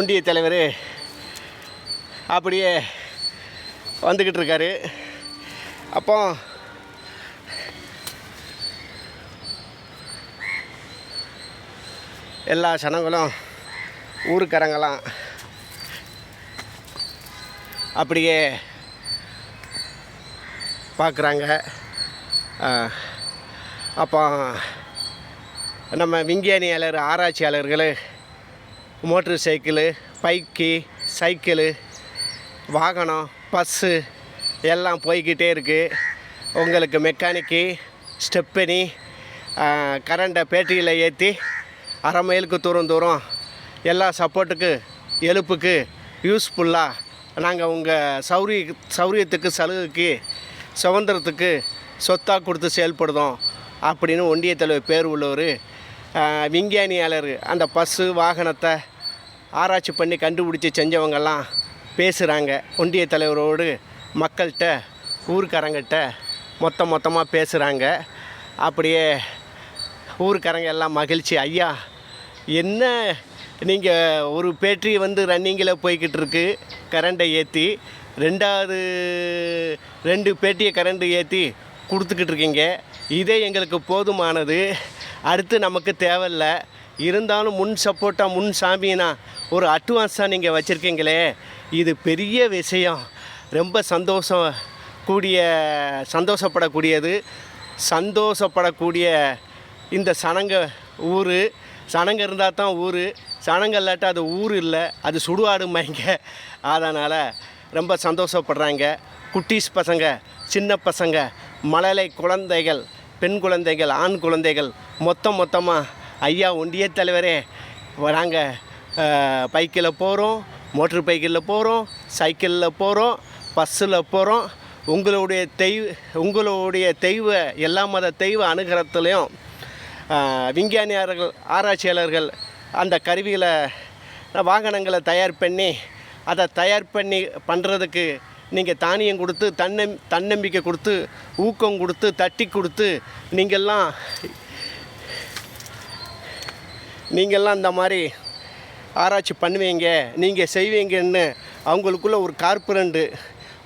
ஒன்றிய தலைவர் அப்படியே வந்துக்கிட்டு இருக்காரு. அப்போ எல்லா ஜனங்களும் ஊருக்காரங்களாம் அப்படியே பார்க்குறாங்க. அப்போ நம்ம விஞ்ஞானியாளர் ஆராய்ச்சியாளர்கள் மோட்டர் சைக்கிளு, பைக்கு, சைக்கிளு, வாகனம், பஸ்ஸு எல்லாம் போய்கிட்டே இருக்குது. உங்களுக்கு மெக்கானிக்கு, ஸ்டெப்பனி, கரண்டை பேட்டரியில் ஏற்றி அரை மைலுக்கு தூரம் எல்லா சப்போர்ட்டுக்கு எழுப்புக்கு யூஸ்ஃபுல்லாக நாங்கள் உங்கள் சௌரியத்துக்கு சலுகைக்கு சுதந்திரத்துக்கு சொத்தாக கொடுத்து செயல்படுதோம் அப்படின்னு ஒன்றிய தலைவர் பேர் உள்ளவர் விஞ்ஞானியாளர் அந்த பஸ்ஸு வாகனத்தை ஆராய்ச்சி பண்ணி கண்டுபிடிச்சி செஞ்சவங்கெல்லாம் பேசுகிறாங்க. ஒன்றிய தலைவரோடு மக்கள்கிட்ட ஊருக்காரங்கிட்ட மொத்தமாக பேசுகிறாங்க. அப்படியே ஊருக்காரங்க எல்லாம் மகிழ்ச்சி. ஐயா, என்ன நீங்கள் ஒரு பேட்டரி ரன்னிங்கில் போய்கிட்டு இருக்கு கரண்டை ஏற்றி, ரெண்டாவது 2 பேட்டரியை கரண்டு ஏற்றி கொடுத்துக்கிட்டு இருக்கீங்க. இதே எங்களுக்கு போதுமானது, அடுத்து நமக்கு தேவையில்லை. இருந்தாலும் முன் சப்போர்ட்டாக முன் சாமினா ஒரு அட்வான்ஸாக நீங்கள் வச்சுருக்கீங்களே, இது பெரிய விஷயம். ரொம்ப சந்தோஷப்படக்கூடியது. சந்தோஷப்படக்கூடிய இந்த சனங்க இருந்தால் தான் ஊர், சனங்க இல்லாட்டா அது ஊர் இல்லை, அது சுடுகாடுமாங்க. அதனால் ரொம்ப சந்தோஷப்படுறாங்க. குட்டீஸ் பசங்க, சின்ன பசங்க, மழலை குழந்தைகள், பெண் குழந்தைகள், ஆண் குழந்தைகள் மொத்தமாக ஐயா ஒன்றிய தலைவரே, நாங்கள் பைக்கில் போகிறோம், மோட்ரு பைக்கில் போகிறோம், சைக்கிளில் போகிறோம், பஸ்ஸில் போகிறோம். உங்களுடைய தெய்வ எல்லா மத தெய்வ அனுகிரகத்துலேயும் விஞ்ஞானியாளர்கள் ஆராய்ச்சியாளர்கள் அந்த கருவிகளை வாகனங்களை தயார் பண்ணி பண்ணுறதுக்கு நீங்கள் தானியம் கொடுத்து தன்னம்பிக்கை கொடுத்து ஊக்கம் கொடுத்து தட்டி கொடுத்து நீங்கள்லாம் இந்த மாதிரி ஆராய்ச்சி பண்ணுவீங்க, நீங்கள் செய்வீங்கன்னு அவங்களுக்குள்ள ஒரு கார்பரண்டு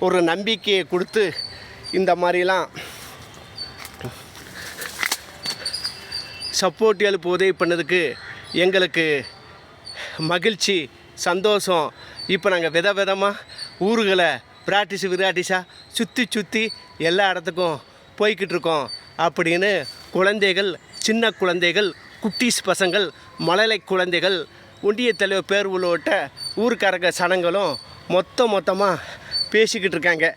ஒரு நம்பிக்கையை கொடுத்து இந்த மாதிரிலாம் சப்போர்ட் எழுப்பு உதவி பண்ணதுக்கு எங்களுக்கு மகிழ்ச்சி, சந்தோஷம். இப்போ நாங்கள் விதமாக ஊர்களை விராட்டிஸாக சுற்றி எல்லா இடத்துக்கும் போய்கிட்டு இருக்கோம் அப்படின்னு குழந்தைகள், சின்ன குழந்தைகள், குட்டீஸ் பசங்கள், மழலை குழந்தைகள், ஒன்றிய தலைவர் பேர் உள்ளவட்ட ஊருக்காரங்க சனங்களும் மொத்தமாக பேசிக்கிட்டு இருக்காங்க.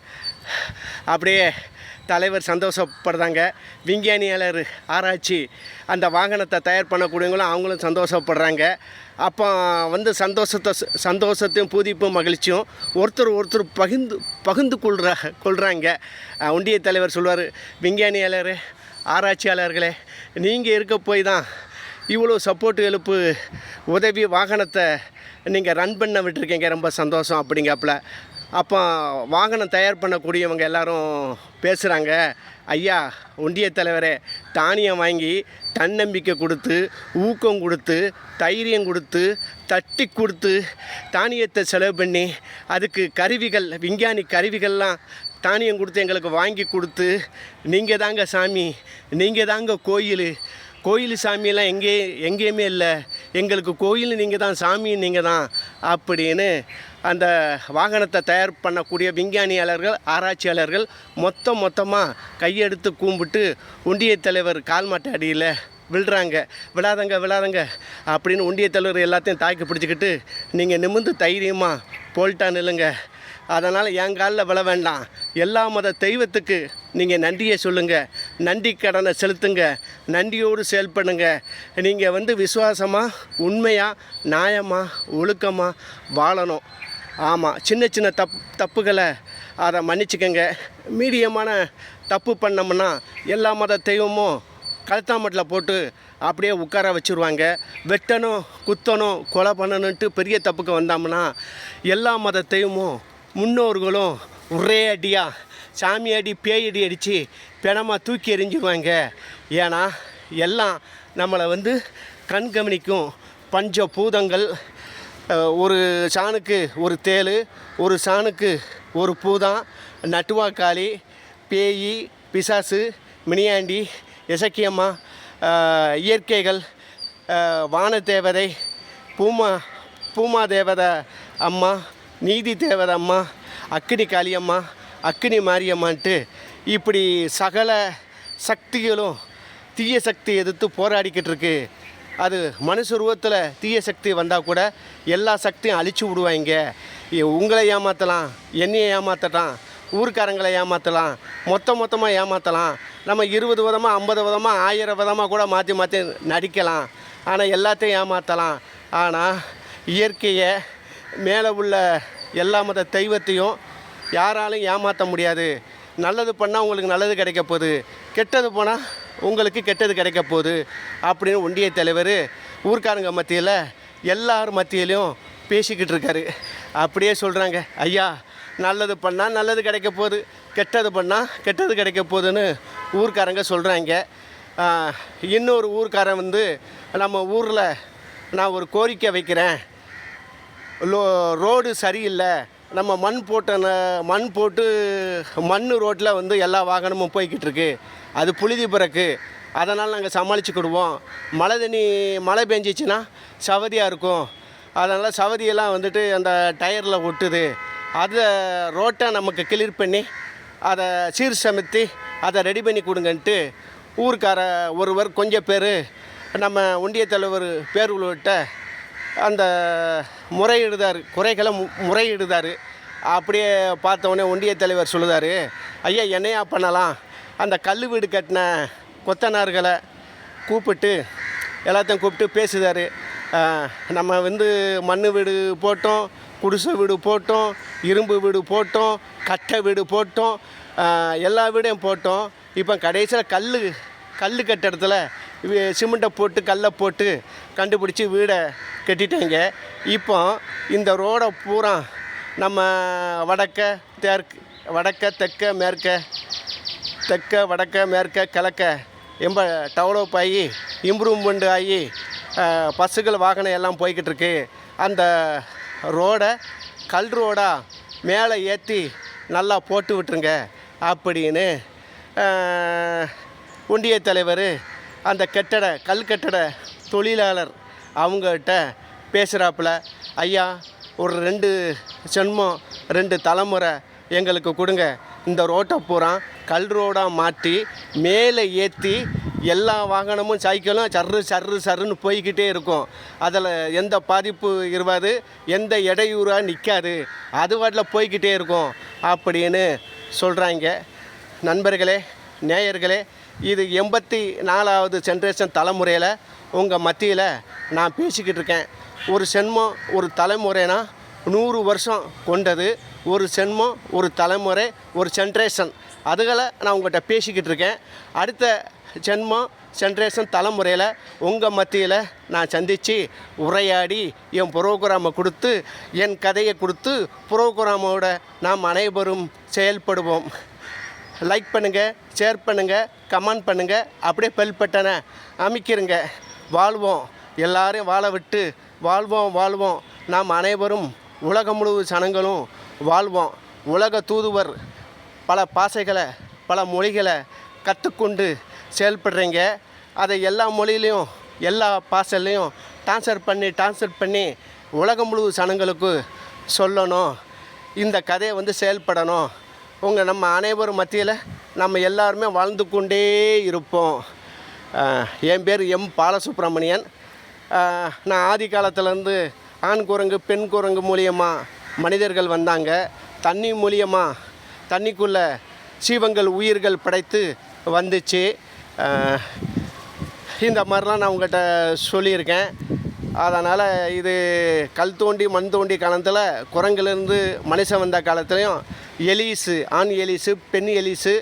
அப்படியே தலைவர் சந்தோஷப்படுறாங்க. விஞ்ஞானியாளர் ஆராய்ச்சி அந்த வாகனத்தை தயார் பண்ணக்கூடியவங்களும் அவங்களும் சந்தோஷப்படுறாங்க. அப்போ சந்தோஷத்தையும் பூதிப்பும் மகிழ்ச்சியும் ஒருத்தர் பகிர்ந்து கொள்கிறாங்க. ஒன்றிய தலைவர் சொல்வார், விஞ்ஞானியாளர் ஆராய்ச்சியாளர்களே, நீங்கள் இருக்க போய் தான் இவ்வளோ சப்போர்ட் எழுப்பு உதவி வாகனத்தை நீங்கள் ரன் பண்ண விட்டுருக்கீங்க, ரொம்ப சந்தோஷம் அப்படிங்காப்புல. அப்போ வாகனம் தயார் பண்ணக்கூடியவங்க எல்லாரும் பேசுகிறாங்க, ஐயா ஒன்றிய தலைவரே, தானியம் வாங்கி தன்னம்பிக்கை கொடுத்து ஊக்கம் கொடுத்து தைரியம் கொடுத்து தட்டி கொடுத்து தானியத்தை செலவு பண்ணி அதுக்கு கருவிகள், விஞ்ஞானி கருவிகள்லாம் தானியம் கொடுத்து எங்களுக்கு வாங்கி கொடுத்து, நீங்கள் தாங்க சாமி, நீங்கள் தாங்க கோயில் சாமியெல்லாம் எங்கேயுமே இல்லை, எங்களுக்கு கோயில் நீங்கள் தான், சாமி நீங்கள் தான் அப்படின்னு அந்த வாகனத்தை தயார் பண்ணக்கூடிய விஞ்ஞானியாளர்கள் ஆராய்ச்சியாளர்கள் மொத்தமாக கையெடுத்து கும்பிட்டு ஒன்றிய தலைவர் கால்மாட்டு அடியில் விழாதங்க அப்படின்னு ஒன்றிய தலைவர் எல்லாத்தையும் தாக்கி பிடிச்சிக்கிட்டு, நீங்கள் நிமிர்ந்து தைரியமாக போல்ட்டா நில்லுங்க, அதனால் என் காலில் விழ வேண்டாம், எல்லா மத தெய்வத்துக்கு நீங்கள் நன்றியை சொல்லுங்கள், நன்றி கடனை செலுத்துங்க, நன்றியோடு செயல்படுங்க. நீங்கள் விசுவாசமாக உண்மையாக நியாயமாக ஒழுக்கமாக வாழணும். ஆமாம், சின்ன தப்புகளை அதை மன்னிச்சுக்கங்க. மீடியமான தப்பு பண்ணோம்னா எல்லா மத தெய்வமும் கழுத்தாமட்டில் போட்டு அப்படியே உட்கார வச்சுருவாங்க. வெட்டணும், குத்தணும், கொலை பண்ணணுன்ட்டு பெரிய தப்புக்கு வந்தோம்னா எல்லா மத தெய்வமும் முன்னோர்களும் ஒரே அடியாக சாமி அடி பேயடி அடித்து பிணமாக தூக்கி எறிஞ்சிடுவாங்க. ஏன்னா எல்லாம் நம்மளை கண்கவனிக்கும் பஞ்சபூதங்கள் ஒரு சாணுக்கு ஒரு தேள், ஒரு சாணுக்கு ஒரு பூதான், நட்டுவாக்காளி, பேய், பிசாசு, மினியாண்டி, எசக்கியம்மா, இயற்கைகள், வானதேவதை, பூமா தேவதை அம்மா, நீதி தேவதை அம்மா, அக்கினி காளியம்மா, அக்கினி மாரியம்மான்ட்டு இப்படி சகல சக்திகளும் தீய சக்தி எதிர்த்து போராடிக்கிட்டு இருக்கு. அது மனுஷ உருவத்தில் தீய சக்தி வந்தால் கூட எல்லா சக்தியும் அழிச்சு விடுவாங்க. உங்களை ஏமாற்றலாம், என்னையை ஏமாற்றலாம், ஊர்க்காரங்களை ஏமாற்றலாம், மொத்தமாக ஏமாற்றலாம். நம்ம 20 விதமாக, 50 விதமாக, 1000 விதமாக கூட மாற்றி மாற்றி நடிக்கலாம். ஆனால் எல்லாத்தையும் ஏமாற்றலாம். ஆனால் இயற்கையை, மேலே உள்ள எல்லா மத தெய்வத்தையும் யாராலும் ஏமாற்ற முடியாது. நல்லது பண்ணால் உங்களுக்கு நல்லது கிடைக்க போகுது, கெட்டது போனால் உங்களுக்கு கெட்டது கிடைக்க போகுது அப்படின்னு ஒன்றிய தலைவர் ஊர்க்காரங்க மத்தியில் எல்லார் மத்தியிலையும் பேசிக்கிட்டு இருக்காரு. அப்படியே சொல்கிறாங்க, ஐயா நல்லது பண்ணால் நல்லது கிடைக்க போகுது, கெட்டது பண்ணால் கெட்டது கிடைக்க போகுதுன்னு ஊர்க்காரங்க சொல்கிறாங்க. இன்னொரு ஊர்க்காரன் வந்து, நம்ம ஊரில் நான் ஒரு கோரிக்கை வைக்கிறேன், ரோடு சரியில்லை, நம்ம மண் போட்டு மண் ரோட்டில் வந்து எல்லா வாகனமும் போய்கிட்டு இருக்கு, அது புழுதி பிறக்கு, அதனால் நாங்கள் சமாளிச்சுக்கிடுவோம். மழை பெஞ்சிச்சின்னா சவதியாக இருக்கும், அதனால் சவதியெல்லாம் வந்துட்டு அந்த டயரில் ஒட்டுது, அதை ரோட்டை நமக்கு கிளியர் பண்ணி அதை சீர் சமைத்து அதை ரெடி பண்ணி கொடுங்கன்ட்டு ஊருக்கார ஒருவர் கொஞ்சம் பேர் நம்ம ஒன்றிய தலைவர் பேருள்கிட்ட அந்த முறையிடுதார், குறைகளை முறையிடுதார். அப்படியே பார்த்தவொடனே ஒன்றிய தலைவர் சொல்லுதார், ஐயா என்னையா பண்ணலாம், அந்த கல் வீடு கட்டின கொத்தனார்களை கூப்பிட்டு எல்லாத்தையும் கூப்பிட்டு பேசுதார். நம்ம வந்து மண் வீடு போட்டோம், குடிசை வீடு போட்டோம், இரும்பு வீடு போட்டோம், கட்டை வீடு போட்டோம், எல்லா வீடையும் போட்டோம். இப்போ கடைசியில் கல் கட்டிடத்துல சிமெண்ட்டை போட்டு கல்லை போட்டு கண்டுபிடிச்சி வீடை கட்டிட்டாங்க. இப்போ இந்த ரோடை பூரா நம்ம வடக்க தெற்க வடக்க மேற்க கிழக்க டெவலப் ஆகி இம்ப்ரூவ்மெண்ட் ஆகி பஸ்ஸுகள் வாகனம் எல்லாம் போய்கிட்டு இருக்கு. அந்த ரோடை கல் ரோடாக மேலே ஏற்றி நல்லா போட்டு விட்டுருங்க அப்படின்னு ஒன்றிய தலைவர் அந்த கல் கட்டட தொழிலாளர் அவங்ககிட்ட பேசுகிறாப்புல, ஐயா ஒரு 2 ஜென்மம் 2 தலைமுறை எங்களுக்கு கொடுங்க, இந்த ரோட்டை பூரா கல் ரோடாக மாற்றி மேலே ஏற்றி எல்லா வாகனமும் சைக்கிளும் சர்ருன்னு போய்கிட்டே இருக்கும், அதில் எந்த பாதிப்பு இருக்காது, எந்த இடையூறாக நிற்காது, அது வாட்டில் போய்கிட்டே இருக்கும் அப்படின்னு சொல்கிறாங்க. நண்பர்களே, நேயர்களே, இது 84வது ஜென்ரேஷன் தலைமுறையில் உங்கள் மத்தியில் நான் பேசிக்கிட்டு இருக்கேன். ஒரு சென்மம் ஒரு தலைமுறைனா 100 வருஷம் கொண்டது, ஒரு சென்மம் ஒரு தலைமுறை ஒரு ஜென்ரேஷன், அதுகளை நான் உங்கள்கிட்ட பேசிக்கிட்டு இருக்கேன். அடுத்த ஜென்ரேஷன் தலைமுறையில் உங்கள் மத்தியில் நான் சந்தித்து உரையாடி என் ப்ரோக்ராமை கொடுத்து என் கதையை கொடுத்து ப்ரோக்ராமோட நாம் அனைவரும் செயல்படுவோம். லைக் பண்ணுங்கள், ஷேர் பண்ணுங்கள், கமெண்ட் பண்ணுங்கள், அப்படியே பெல் பட்டனை அமைக்கிறங்க. வாழ்வோம், எல்லாரையும் வாழ விட்டு வாழ்வோம். நாம் அனைவரும் உலகம் முழுவதும் ஜனங்களும் வாழ்வோம். உலக தூதுவர் பல பாஷைகளை பல மொழிகளை கற்றுக்கொண்டு செயல்படுறீங்க. அதை எல்லா மொழியிலையும் எல்லா பாஷையிலையும் ட்ரான்ஸ்ஃபர் பண்ணி உலகம் முழுவதும் ஜனங்களுக்கு சொல்லணும். இந்த கதையை வந்து செயல்படணும். நம்ம அனைவரும் மத்தியில் நம்ம எல்லாருமே வாழ்ந்து கொண்டே இருப்போம். என் பேர் எம் பாலசுப்ரமணியன். நான் ஆதி காலத்துலேருந்து ஆண் குரங்கு பெண் குரங்கு மூலியமாக மனிதர்கள் வந்தாங்க. தண்ணி மூலியமாக தண்ணிக்குள்ளே சீவங்கள் உயிர்கள் படைத்து வந்துச்சு. இந்த மாதிரிலாம் நான் உங்கள்கிட்ட சொல்லியிருக்கேன். அதனால் இது கல் தோண்டி மண் தோண்டி காலத்தில் குரங்குலேருந்து மனுஷன் வந்த காலத்துலேயும் எலிஸு, ஆண் எலிஸு, பெண் எலிஸு,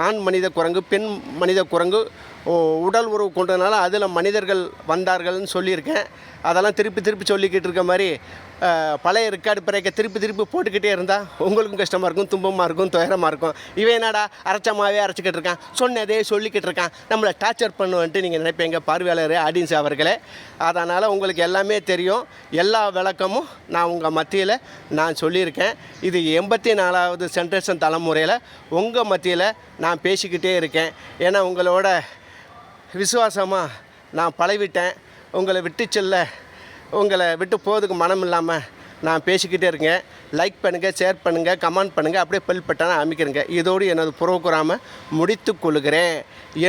ஆண் மனித குரங்கு, பெண் மனித குரங்கு உடல் உறவு கொண்டதுனால அதில் மனிதர்கள் வந்தார்கள்னு சொல்லியிருக்கேன். அதெல்லாம் திருப்பி சொல்லிக்கிட்டு இருக்க மாதிரி பழைய ரெக்கார்டு பிரேக்கை திருப்பி போட்டுக்கிட்டே இருந்தால் உங்களுக்கும் கஷ்டமாக இருக்கும், துன்பமாக இருக்கும், துயரமாக இருக்கும். இவன் என்னடா அரைச்சமாகவே அரைச்சிக்கிட்டு இருக்கான், சொன்னதே சொல்லிக்கிட்டு இருக்கான், நம்மளை டார்ச்சர் பண்ணுவேன்ட்டு நீங்கள் நினைப்பீங்க பார்வையாளர் ஆடியன்ஸ் அவர்களே. அதனால் உங்களுக்கு எல்லாமே தெரியும், எல்லா விளக்கமும் நான் உங்கள் மத்தியில் நான் சொல்லியிருக்கேன். இது 84வது ஜென்ரேஷன் தலைமுறையில் உங்கள் மத்தியில் நான் பேசிக்கிட்டே இருக்கேன். ஏன்னா உங்களோட விசுவாசமாக நான் பழகிவிட்டேன். உங்களை விட்டு போகிறதுக்கு மனம் இல்லாமல் நான் பேசிக்கிட்டே இருக்கேன். லைக் பண்ணுங்கள், ஷேர் பண்ணுங்கள், கமெண்ட் பண்ணுங்கள், அப்படியே பெல் பட்டனை அமைக்கிறேங்க. இதோடு எனது புரோகிராமை முடித்து கொள்கிறேன்.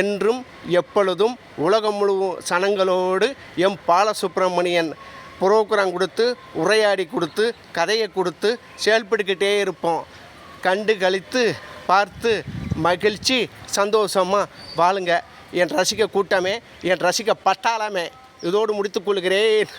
என்றும் எப்பொழுதும் உலகம் முழுவதும் சனங்களோடு எம் பாலசுப்ரமணியன் புரோகிராம் கொடுத்து, உரையாடி கொடுத்து, கதையை கொடுத்து செயல்பட்டுக்கிட்டே இருப்போம். கண்டு களித்து பார்த்து மகிழ்ச்சி சந்தோஷமாக வாழுங்க என் ரசிக கூட்டமே, என் ரசிக பட்டாளமே. இதோடு முடித்துக்கொள்கிறேன்.